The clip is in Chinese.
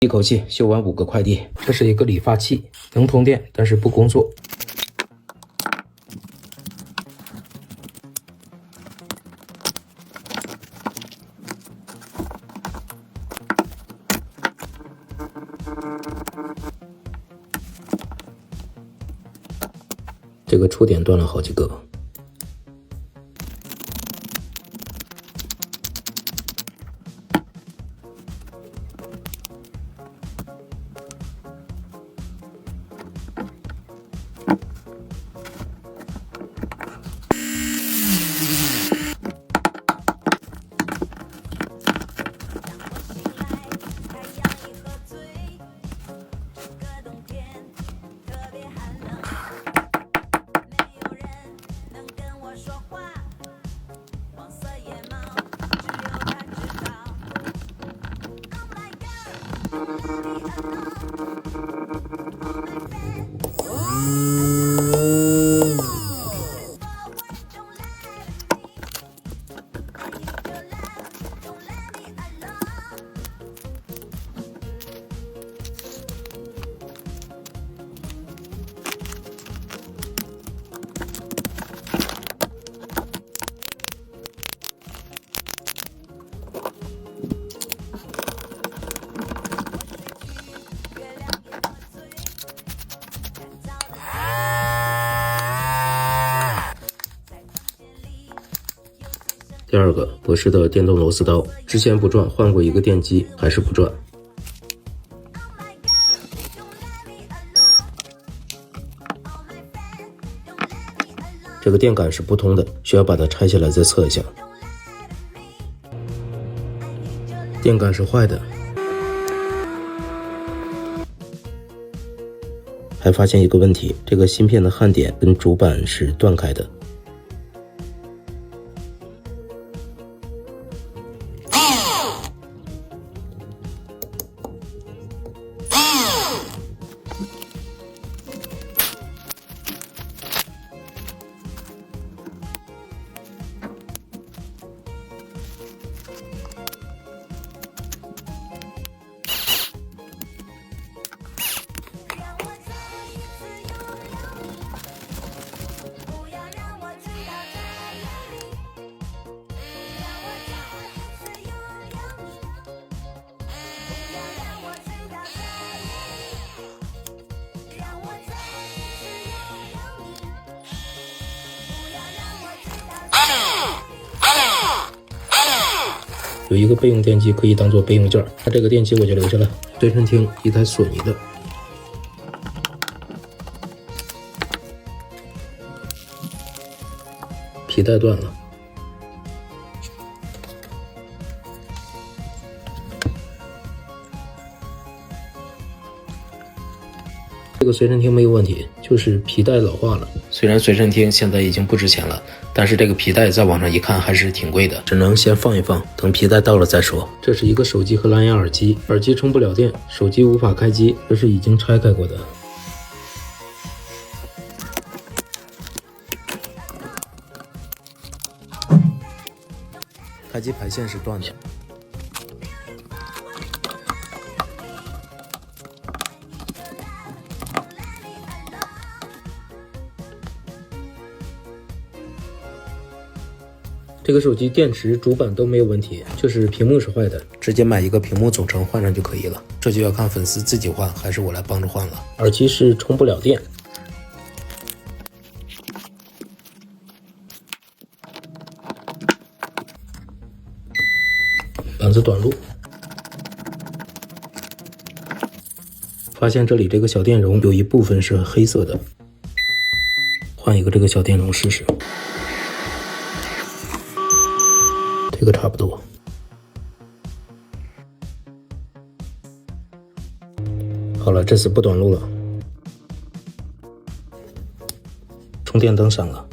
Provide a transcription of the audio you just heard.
一口气修完5个快递。这是一个理发器，能通电，但是不工作。这个触点断了好几个。第二个，博士的电动螺丝刀，之前不转，换过一个电机，还是不转。这个电杆是不通的，需要把它拆下来再测一下。电杆是坏的，还发现一个问题，这个芯片的焊点跟主板是断开的。有一个备用电机可以当做备用件，那这个电机我就留下了。随身听一台索尼的，皮带断了。这个随身听没有问题，就是皮带老化了。虽然随身听现在已经不值钱了，但是这个皮带在网上一看还是挺贵的，只能先放一放，等皮带到了再说。这是一个手机和蓝牙耳机，耳机充不了电，手机无法开机，这是已经拆开过的。开机排线是断的。这个手机电池、主板都没有问题，就是屏幕是坏的，直接买一个屏幕总成换上就可以了。这就要看粉丝自己换，还是我来帮着换了。耳机是充不了电，板子短路，发现这里这个小电容有一部分是黑色的，换一个这个小电容试试。这个差不多。好了，这次不短路了。充电灯闪了。